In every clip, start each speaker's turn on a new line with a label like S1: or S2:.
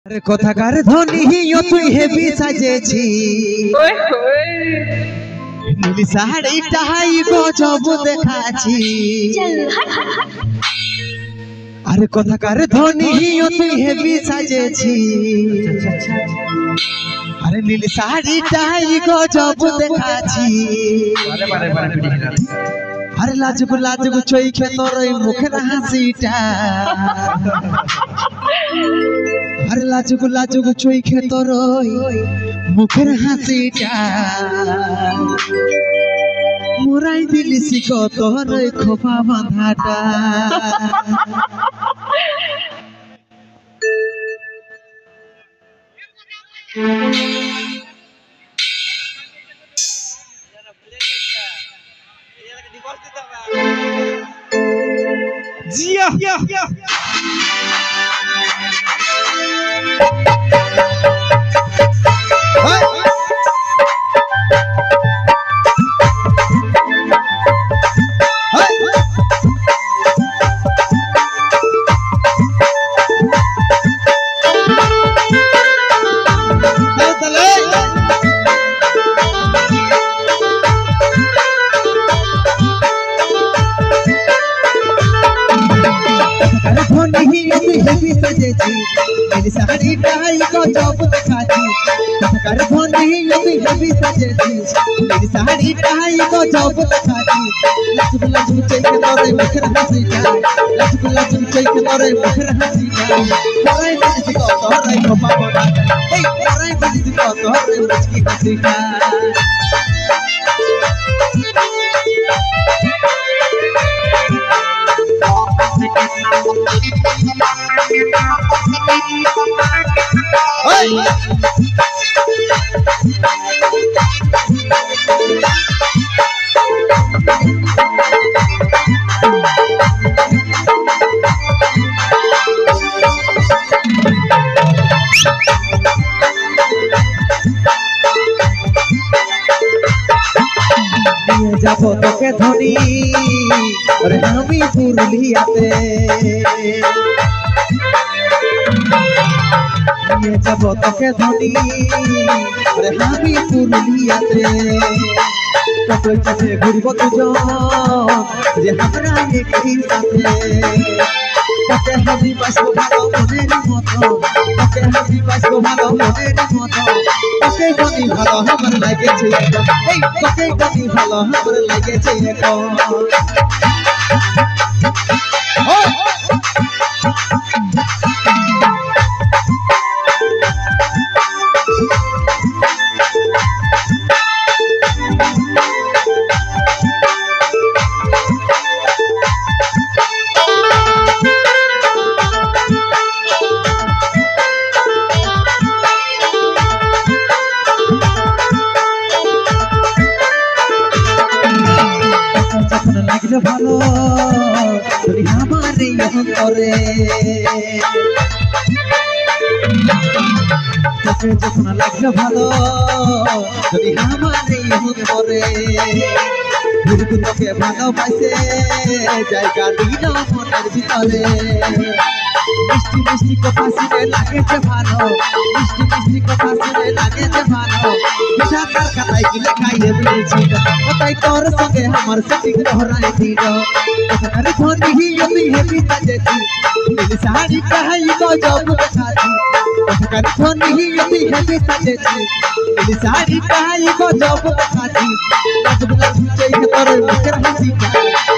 S1: আরে কথাকার ধ্বনি তুই হেবি সাজেছি নীলি শাড়িটাই গজব দেখাছি। আরে কথাকার ধ্বনি তুই হেবি সাজেছি আরে নীলি শাড়িটাই গজব দেখাছি। আরে লাজুক লাজুক চোখে তোর মুখের হাসিটা আরে লাজুক লাজুক চোখে তোর মুখের হাসিটা মোরাই দিলি শিখ তোর খোপা বাঁধাটা। জিয়া শাড়িটাই গজব দেখাছি কথাকার ধ্বনি তুই হেবি সাজেছি নীলি শাড়িটাই গজব দেখাছি। লাজুক লাজুক চোখে তোর মুখের হাসিটা লাজুক লাজুক চোখে তোর মুখের হাসিটা পরাই দিছি কত রে খোপা বাঁধাটা এই পরাই দিছি কত রে মুচকি হাসিটা। যাব তোকে ধনী রে আমি পুরুলিয়াতে নিয়ে যাব তোকে ধনী রে আমি পুরুলিয়াতে তোকে সাথে ঘুরব দুজন যে আমরা একই সাথে তোকে হাবি বাসবো ভালো মনের মতো তোকে হাবি বাসবো ভালো মনের মতো তোকে গনি ভালো আমার লাগেছে এই তোকে গনি ভালো আমার লাগেছে এখন। লাগলো ভালো তুই আমার এই অন্তরে তোকে যখন লাগলো ভালো তুই আমার এই অন্তরে ঘুরবু তোকে ভালোবাসে জায়গা দিল মনের ভিতরে মিষ্টি মিষ্টি কথা শুনে লাগেছে ভালো মিষ্টি মিষ্টি কথা শুনে লাগেছে ভালো মিঠা তার খাতায় কি লেখাইয়ে দিয়েছি তাই তোর সঙ্গে আমার সেটিং দহরাই দিল কথাকার ধ্বনি তুই হেবি সাজেছি নীলি শাড়িটাই গজব দেখাছি কথাকার ধ্বনি তুই হেবি সাজেছি নীলি শাড়িটাই গজব দেখাছি লাজুক লাজুক চোখে তোর মুখের হাসিটা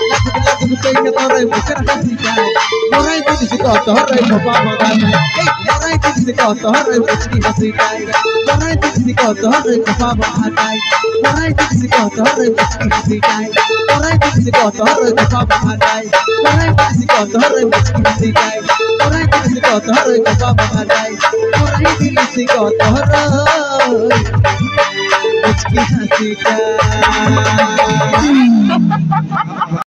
S1: লাজুক লাজুক চোখে তোর মুখের হাসিটা মোরাই দিছি কত রে খোপা বাঁধাটা এই মোরাই দিছি কত রে মুচকি হাসিটা মোরাই দিছি কত রে খোপা বাঁধাটা মোরাই দিছি কত রে মুচকি হাসিটা মোরাই দিছি কত রে খোপা বাঁধাটা মোরাই দিছি কত রে মুচকি হাসিটা মোরাই দিছি কত রে খোপা বাঁধাটা মোরাই দিছি কত রে মুচকি হাসিটা।